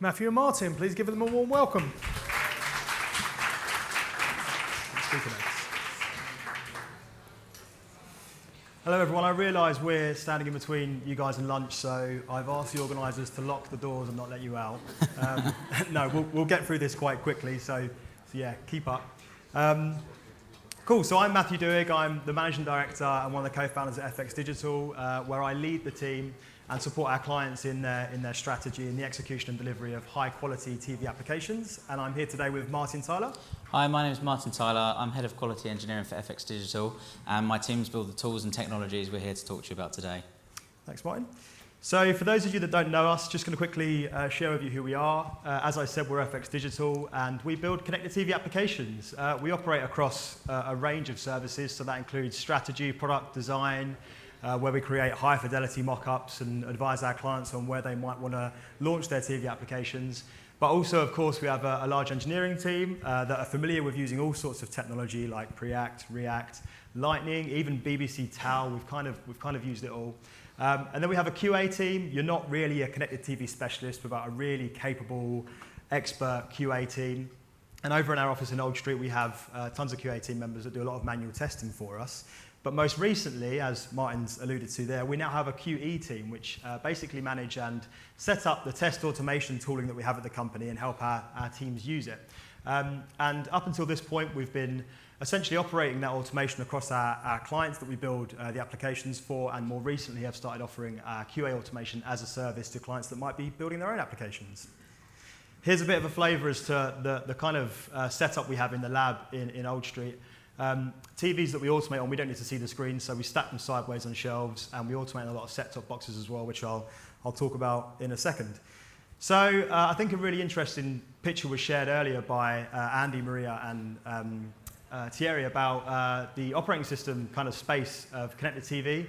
Matthew and Martin, please give them a warm welcome. Hello everyone, I realise we're standing in between you guys and lunch, so I've asked the organisers to lock the doors and not let you out. No, we'll get through this quite quickly, so yeah, keep up. Cool, so I'm Matthew Duhig, I'm the Managing Director and one of the co-founders at FX Digital, where I lead the team and support our clients in their strategy and the execution and delivery of high-quality TV applications. And I'm here today with Martin Tyler. Hi, my name is Martin Tyler. I'm Head of Quality Engineering for FX Digital, and my teams build the tools and technologies we're here to talk to you about today. Thanks, Martin. So for those of you that don't know us, just going to quickly share with you who we are. As I said, we're FX Digital, and we build connected TV applications. We operate across a range of services, so that includes strategy, product design, where we create high-fidelity mock-ups and advise our clients on where they might want to launch their TV applications. But also, of course, we have a large engineering team that are familiar with using all sorts of technology like Preact, React, Lightning, even BBC Tau. We've kind of used it all. And then we have a QA team. You're not really a connected TV specialist without a really capable, expert QA team. And over in our office in Old Street, we have tons of QA team members that do a lot of manual testing for us. But most recently, as Martin's alluded to there, we now have a QE team, which basically manage and set up the test automation tooling that we have at the company and help our teams use it. And up until this point, we've been essentially operating that automation across our clients that we build the applications for, and more recently have started offering QA automation as a service to clients that might be building their own applications. Here's a bit of a flavour as to the kind of setup we have in the lab in Old Street. TVs that we automate on, we don't need to see the screen, so we stack them sideways on shelves, and we automate a lot of set-top boxes as well, which I'll talk about in a second. So I think a really interesting picture was shared earlier by Andy, Maria, and Thierry about the operating system kind of space of connected TV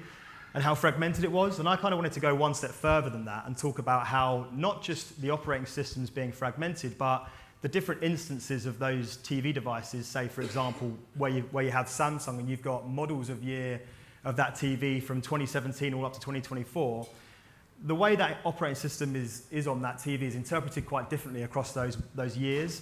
and how fragmented it was. And I kind of wanted to go one step further than that and talk about how not just the operating systems being fragmented, but the different instances of those TV devices, say, for example, where you have Samsung and you've got models of year of that TV from 2017 all up to 2024, the way that operating system is on that TV is interpreted quite differently across those years.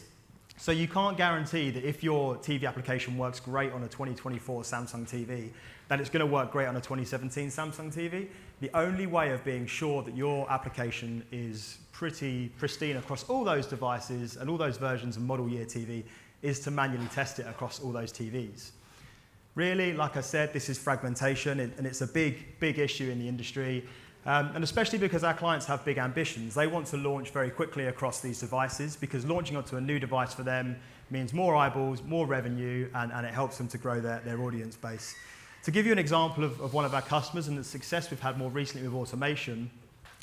So you can't guarantee that if your TV application works great on a 2024 Samsung TV, that it's going to work great on a 2017 Samsung TV. The only way of being sure that your application is pretty pristine across all those devices and all those versions of model year TV is to manually test it across all those TVs. Really, like I said, this is fragmentation, and it's a big issue in the industry. And especially because our clients have big ambitions. They want to launch very quickly across these devices because launching onto a new device for them means more eyeballs, more revenue, and it helps them to grow their audience base. To give you an example of one of our customers and the success we've had more recently with automation,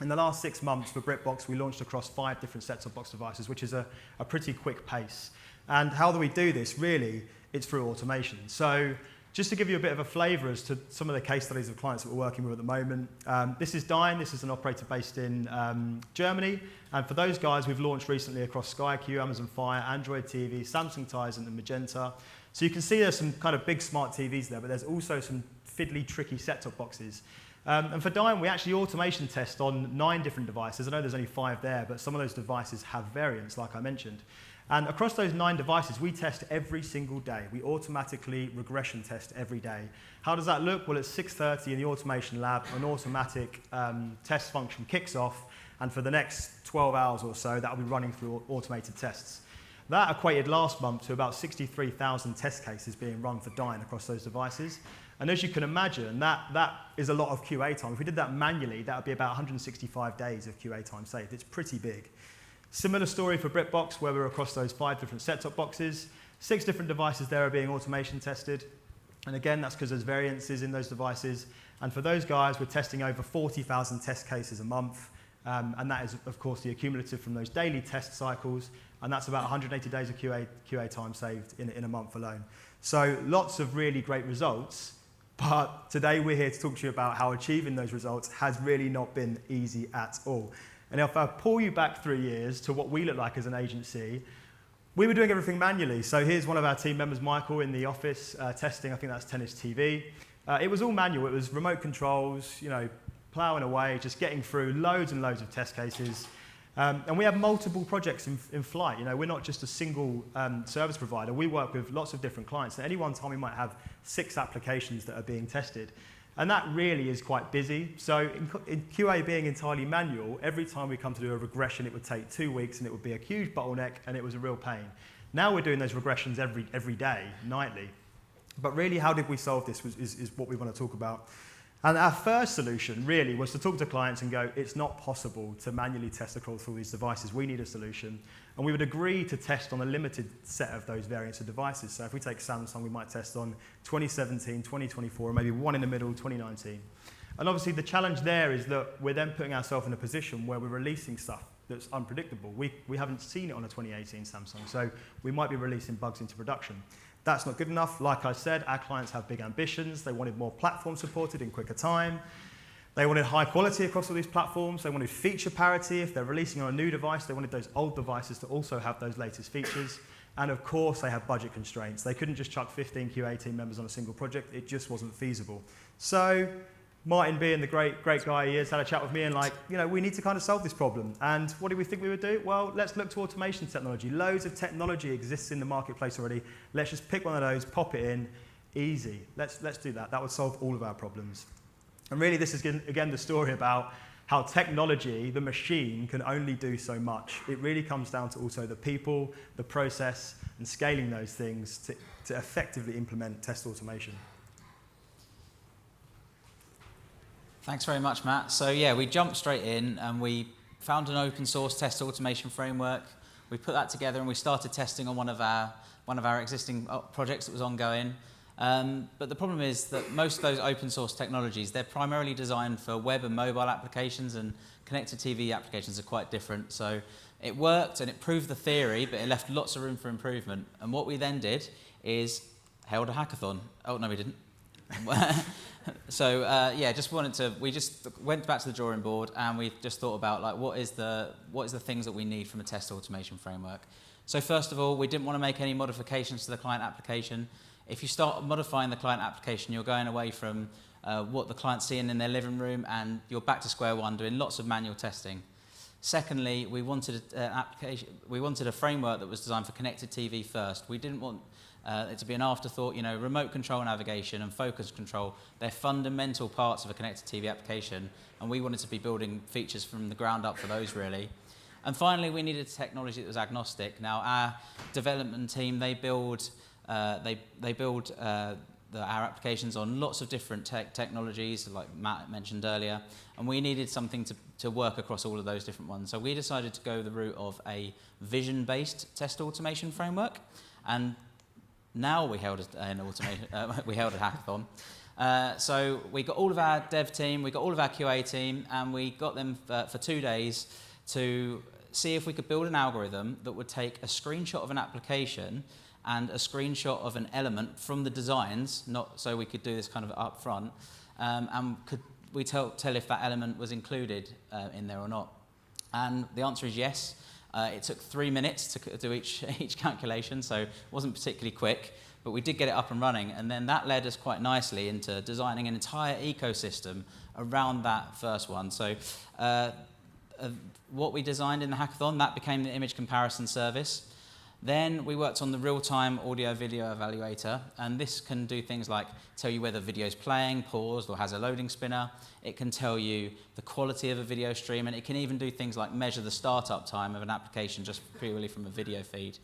in the last 6 months for BritBox, we launched across 5 different set-top box devices, which is a pretty quick pace. And how do we do this? Really, it's through automation. So just to give you a bit of a flavour as to some of the case studies of clients that we're working with at the moment, this is Duhig. This is an operator based in Germany. And for those guys, we've launched recently across Sky Q, Amazon Fire, Android TV, Samsung Tizen, and Magenta. So you can see there's some kind of big smart TVs there, but there's also some fiddly, tricky set-top boxes. And for Duhig, we actually automation test on 9 different devices. I know there's only 5 there, but some of those devices have variants, like I mentioned. And across those 9 devices, we test every single day. We automatically regression test every day. How does that look? Well, at 6:30 in the automation lab, an automatic test function kicks off, and for the next 12 hours or so, that will be running through automated tests. That equated last month to about 63,000 test cases being run for Duhig across those devices. And as you can imagine, that is a lot of QA time. If we did that manually, that would be about 165 days of QA time saved. It's pretty big. Similar story for BritBox, where we're across those 5 different set-top boxes. 6 different devices there are being automation tested. And again, that's because there's variances in those devices. And for those guys, we're testing over 40,000 test cases a month. And that is, of course, the accumulative from those daily test cycles. And that's about 180 days of QA time saved in a month alone. So lots of really great results. But today we're here to talk to you about how achieving those results has really not been easy at all. And if I pull you back 3 years to what we look like as an agency, we were doing everything manually. So here's one of our team members, Michael, in the office testing, I think that's Tennis TV. It was all manual. It was remote controls, ploughing away, just getting through loads and loads of test cases. And we have multiple projects in flight. You know, we're not just a single service provider. We work with lots of different clients. At any one time, we might have 6 applications that are being tested. And that really is quite busy. So in QA being entirely manual, every time we come to do a regression, it would take 2 weeks and it would be a huge bottleneck and it was a real pain. Now we're doing those regressions every day, nightly. But really, how did we solve this is what we want to talk about. And our first solution really was to talk to clients and go, it's not possible to manually test across all these devices. We need a solution. And we would agree to test on a limited set of those variants of devices. So if we take Samsung, we might test on 2017, 2024, and maybe one in the middle, 2019. And obviously the challenge there is that we're then putting ourselves in a position where we're releasing stuff that's unpredictable. We haven't seen it on a 2018 Samsung, so we might be releasing bugs into production. That's not good enough. Like I said, our clients have big ambitions. They wanted more platform supported in quicker time. They wanted high quality across all these platforms. They wanted feature parity. If they're releasing on a new device, they wanted those old devices to also have those latest features. And of course, they have budget constraints. They couldn't just chuck 15 QA team members on a single project. It just wasn't feasible. So Martin, being the great guy he is, had a chat with me and we need to kind of solve this problem. And what do we think we would do? Well, let's look to automation technology. Loads of technology exists in the marketplace already. Let's just pick one of those, pop it in, easy. Let's do that. That would solve all of our problems. And really, this is, again, the story about how technology, the machine, can only do so much. It really comes down to also the people, the process, and scaling those things to effectively implement test automation. Thanks very much, Matt. So yeah, we jumped straight in and we found an open source test automation framework. We put that together and we started testing on one of our existing projects that was ongoing. But the problem is that most of those open source technologies, they're primarily designed for web and mobile applications, and connected TV applications are quite different. So it worked and it proved the theory, but it left lots of room for improvement. And what we then did is held a hackathon. Oh, no, we didn't. So we just went back to the drawing board and we just thought about what is the things that we need from a test automation framework. So first of all, we didn't want to make any modifications to the client application. If you start modifying the client application, you're going away from what the client's seeing in their living room and you're back to square one doing lots of manual testing. Secondly, we wanted a framework that was designed for connected TV first. We didn't want it to be an afterthought. Remote control navigation and focus control, they're fundamental parts of a connected TV application, and we wanted to be building features from the ground up for those, really. And finally, we needed technology that was agnostic. Now, our development team, they build our applications on lots of different technologies, like Matt mentioned earlier, and we needed something to work across all of those different ones. So we decided to go the route of a vision-based test automation framework, and now we held a hackathon. So we got all of our dev team, we got all of our QA team, and we got them for 2 days to see if we could build an algorithm that would take a screenshot of an application and a screenshot of an element from the designs, not so we could do this kind of up front, and could we tell if that element was included in there or not. And the answer is yes. It took 3 minutes to do each calculation, so it wasn't particularly quick, but we did get it up and running, and then that led us quite nicely into designing an entire ecosystem around that first one. So what we designed in the hackathon, that became the image comparison service. Then we worked on the real-time audio-video evaluator, and this can do things like tell you whether video is playing, paused, or has a loading spinner. It can tell you the quality of a video stream, and it can even do things like measure the startup time of an application just purely from a video feed.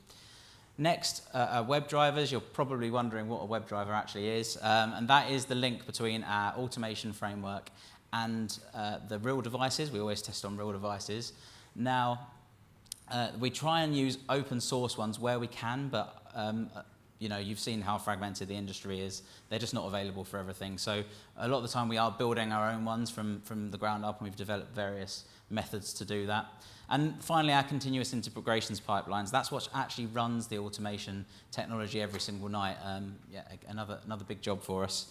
Next, web drivers. You're probably wondering what a web driver actually is, and that is the link between our automation framework and the real devices. We always test on real devices. Now, we try and use open source ones where we can, but you've seen how fragmented the industry is. They're just not available for everything. So a lot of the time we are building our own ones from the ground up, and we've developed various methods to do that. And finally, our continuous integrations pipelines. That's what actually runs the automation technology every single night. Another big job for us.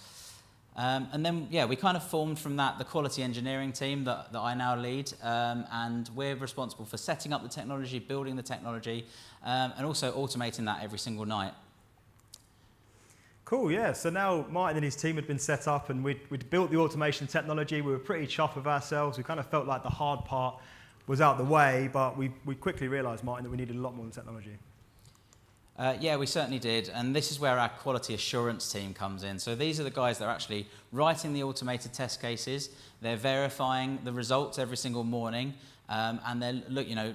And then, we kind of formed from that the quality engineering team that I now lead, and we're responsible for setting up the technology, building the technology, and also automating that every single night. Cool, yeah. So now Martin and his team had been set up, and we'd built the automation technology. We were pretty chuffed with ourselves. We kind of felt like the hard part was out the way, but we quickly realised, Martin, that we needed a lot more than technology. Yeah, we certainly did, and this is where our quality assurance team comes in. So these are the guys that are actually writing the automated test cases. They're verifying the results every single morning, and they're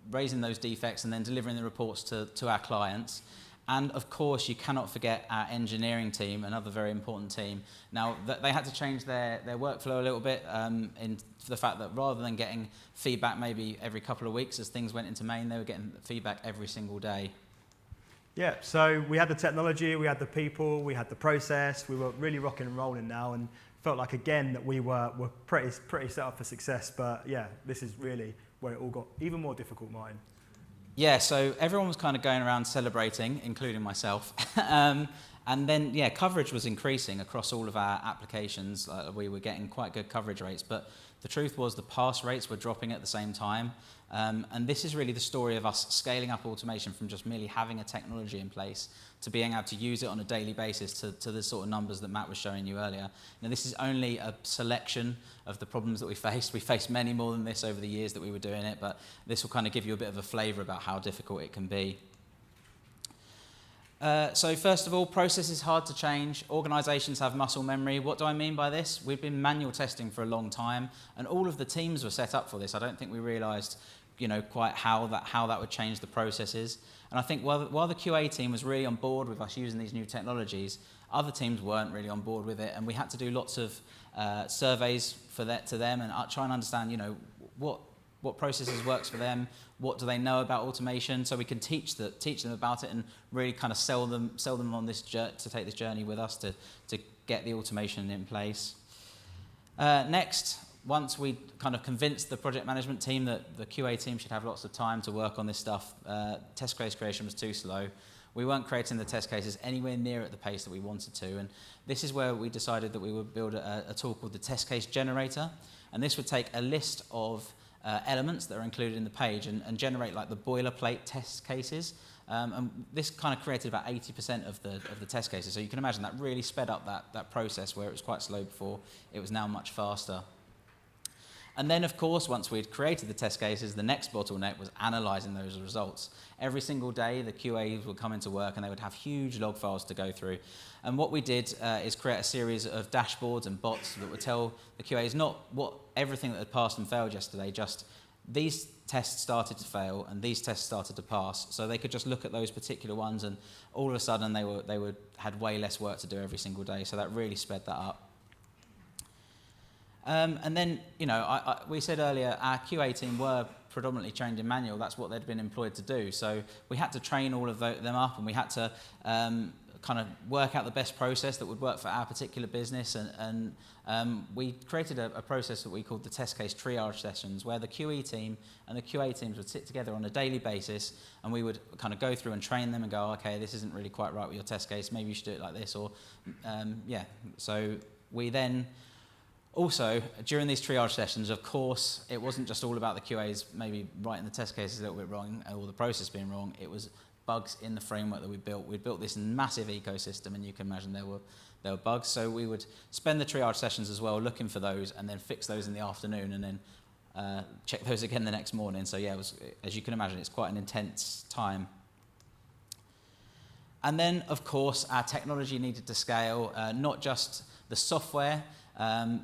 raising those defects and then delivering the reports to our clients. And of course, you cannot forget our engineering team, another very important team. Now, they had to change their workflow a little bit for the fact that rather than getting feedback maybe every couple of weeks as things went into main, they were getting feedback every single day. Yeah, so we had the technology, we had the people, we had the process, we were really rocking and rolling now, and felt like, again, that we were pretty set up for success. But yeah, this is really where it all got even more difficult, Martin. Yeah, so everyone was kind of going around celebrating, including myself. And then, yeah, coverage was increasing across all of our applications. We were getting quite good coverage rates, but the truth was the pass rates were dropping at the same time. And this is really the story of us scaling up automation from just merely having a technology in place to being able to use it on a daily basis to the sort of numbers that Matt was showing you earlier. Now, this is only a selection of the problems that we faced. We faced many more than this over the years that we were doing it, but this will kind of give you a bit of a flavour about how difficult it can be. So first of all, process is hard to change. Organisations have muscle memory. What do I mean by this? We've been manual testing for a long time, and all of the teams were set up for this. I don't think we realised, quite how that would change the processes. And I think while the QA team was really on board with us using these new technologies, other teams weren't really on board with it, and we had to do lots of surveys to them and try and understand, what processes works for them, what do they know about automation, so we can teach them about it and really kind of sell them on this to take this journey with us to get the automation in place. Next, once we kind of convinced the project management team that the QA team should have lots of time to work on this stuff, test case creation was too slow. We weren't creating the test cases anywhere near at the pace that we wanted to, and this is where we decided that we would build a tool called the test case generator, and this would take a list of elements that are included in the page and generate like the boilerplate test cases. And this kind of created about 80% of the test cases. So you can imagine that really sped up that process where it was quite slow before. It was now much faster. And then, of course, once we'd created the test cases, the next bottleneck was analysing those results. Every single day, the QAs would come into work and they would have huge log files to go through. And what we did is create a series of dashboards and bots that would tell the QAs not everything that had passed and failed yesterday, just these tests started to fail and these tests started to pass. So they could just look at those particular ones, and all of a sudden they had way less work to do every single day. So that really sped that up. And then, we said earlier, our QA team were predominantly trained in manual. That's what they'd been employed to do. So we had to train all of them up, and we had to kind of work out the best process that would work for our particular business. And we created a process that we called the test case triage sessions, where the QE team and the QA teams would sit together on a daily basis, and we would kind of go through and train them and go, okay, this isn't really quite right with your test case. Maybe you should do it like this, or So we then... Also, during these triage sessions, of course, it wasn't just all about the QAs maybe writing the test cases a little bit wrong or the process being wrong. It was bugs in the framework that we built. We built this massive ecosystem, and you can imagine there were bugs. So we would spend the triage sessions as well looking for those, and then fix those in the afternoon, and then check those again the next morning. So yeah, it was, as you can imagine, it's quite an intense time. And then, of course, our technology needed to scale, not just the software,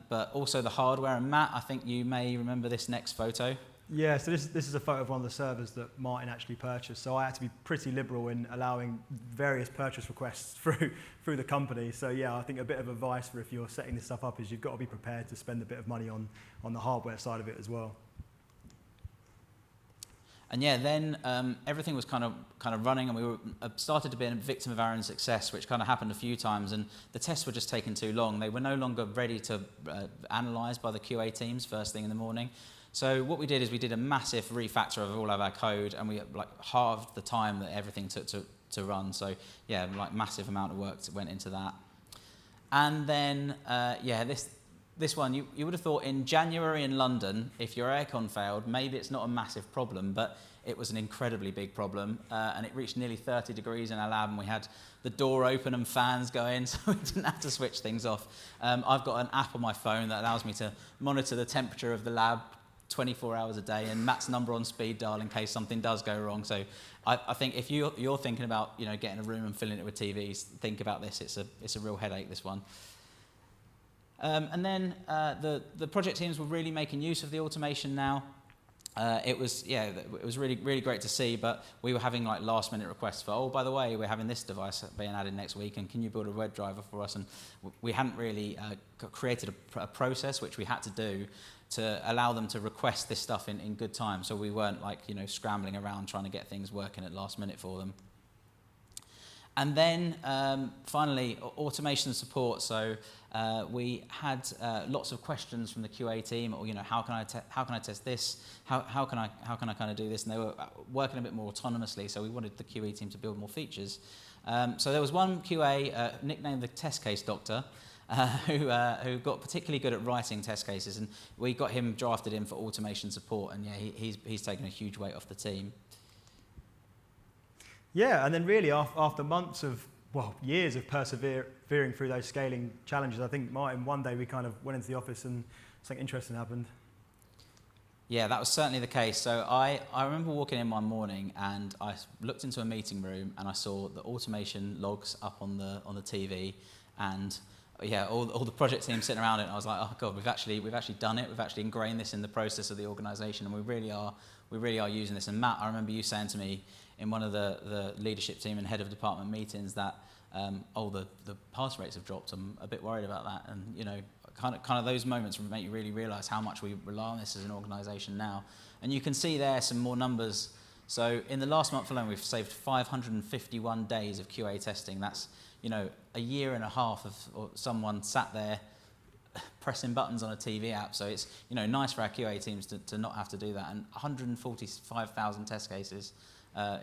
but also the hardware. And Matt, I think you may remember this next photo. Yeah, so this is a photo of one of the servers that Martin actually purchased. So I had to be pretty liberal in allowing various purchase requests through the company. So yeah, I think a bit of advice for if you're setting this stuff up is you've got to be prepared to spend a bit of money on the hardware side of it as well. And yeah, then everything was kind of running, and we were started to be a victim of our own success, which kind of happened a few times, and the tests were just taking too long. They were no longer ready to analyse by the QA teams first thing in the morning. So what we did is we did a massive refactor of all of our code, and we halved the time that everything took to run. So yeah, massive amount of work went into that. And then this one, you would have thought in January in London, if your aircon failed, maybe it's not a massive problem, but it was an incredibly big problem, and it reached nearly 30 degrees in our lab, and we had the door open and fans going, so we didn't have to switch things off. I've got an app on my phone that allows me to monitor the temperature of the lab 24 hours a day, and Matt's number on speed dial in case something does go wrong. So I think if you're thinking about getting a room and filling it with TVs, think about this. It's a real headache, this one. And then the project teams were really making use of the automation now. It was really, really great to see, but we were having like last minute requests for, oh, by the way, we're having this device being added next week, and can you build a web driver for us? And we hadn't really created a process which we had to do to allow them to request this stuff in good time, so we weren't like scrambling around trying to get things working at last minute for them. And then finally, automation support. So we had lots of questions from the QA team, or how can I test this? How can I kind of do this? And they were working a bit more autonomously, so we wanted the QA team to build more features. So there was one QA nicknamed the test case doctor, who got particularly good at writing test cases, and we got him drafted in for automation support. And yeah, he's taken a huge weight off the team. Yeah, and then really after months of, years of persevering through those scaling challenges, I think, Martin, one day we kind of went into the office and something interesting happened. Yeah, that was certainly the case. So I remember walking in one morning and I looked into a meeting room and I saw the automation logs up on the TV, and all the project teams sitting around it, and I was like, oh God, we've actually done it. We've actually ingrained this in the process of the organisation, and we really are using this. And Matt, I remember you saying to me in one of the leadership team and head of department meetings that the pass rates have dropped. I'm a bit worried about that, and kind of those moments make you really realise how much we rely on this as an organisation now. And you can see there some more numbers. So in the last month alone, we've saved 551 days of QA testing. That's a year and a half of someone sat there pressing buttons on a TV app. So it's nice for our QA teams to not have to do that. And 145,000 test cases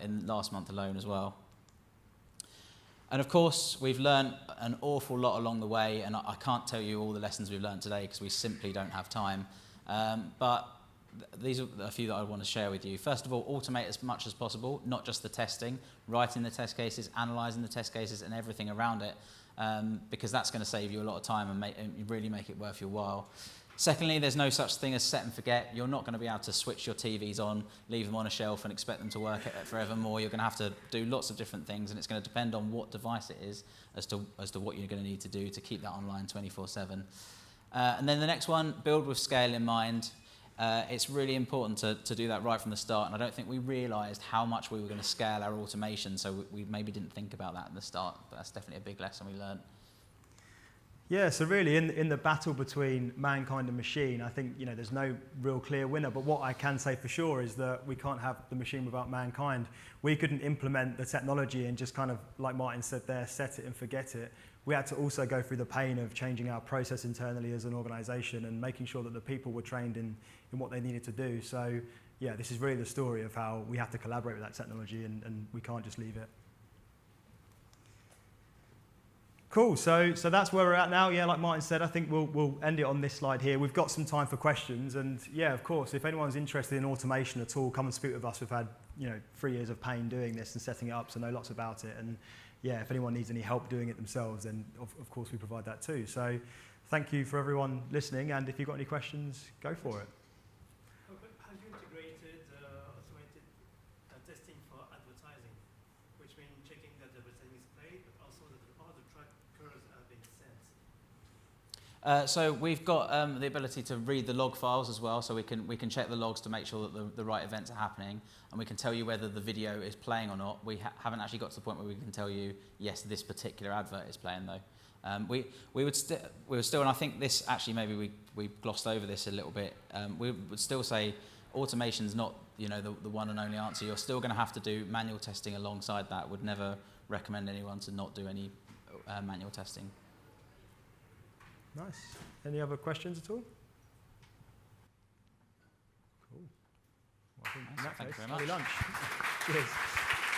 in last month alone as well. And of course, we've learned an awful lot along the way, and I can't tell you all the lessons we've learned today because we simply don't have time. But these are a few that I want to share with you. First of all, automate as much as possible, not just the testing, writing the test cases, analysing the test cases and everything around it, because that's going to save you a lot of time and really make it worth your while. Secondly, there's no such thing as set and forget. You're not going to be able to switch your TVs on, leave them on a shelf and expect them to work forevermore. You're going to have to do lots of different things, and it's going to depend on what device it is as to what you're going to need to do to keep that online 24/7. And then the next one, build with scale in mind. It's really important to do that right from the start, and I don't think we realised how much we were going to scale our automation, so we maybe didn't think about that at the start, but that's definitely a big lesson we learned. Yeah, so really in the battle between mankind and machine, I think there's no real clear winner, but what I can say for sure is that we can't have the machine without mankind. We couldn't implement the technology and just kind of, like Martin said there, set it and forget it. We had to also go through the pain of changing our process internally as an organisation and making sure that the people were trained in what they needed to do. So yeah, this is really the story of how we have to collaborate with that technology, and we can't just leave it. Cool, so that's where we're at now. Yeah, like Martin said, I think we'll end it on this slide here. We've got some time for questions, and yeah, of course, if anyone's interested in automation at all, come and speak with us. We've had 3 years of pain doing this and setting it up, so know lots about it. And yeah, if anyone needs any help doing it themselves, then of course we provide that too. So thank you for everyone listening, and if you've got any questions, go for it. Have you integrated automated testing for advertising, which means checking that the advertising is played, but also that all the trackers are being sent? So we've got the ability to read the log files as well, so we can check the logs to make sure that the right events are happening, and we can tell you whether the video is playing or not. We haven't actually got to the point where we can tell you, yes, this particular advert is playing though. We would still, and I think this actually maybe we glossed over this a little bit. We would still say automation's not the one and only answer. You're still going to have to do manual testing alongside that. Would never recommend anyone to not do any manual testing. Nice. Any other questions at all? Cool. Well, I think in that Thank case, you very much. happy lunch. Cheers.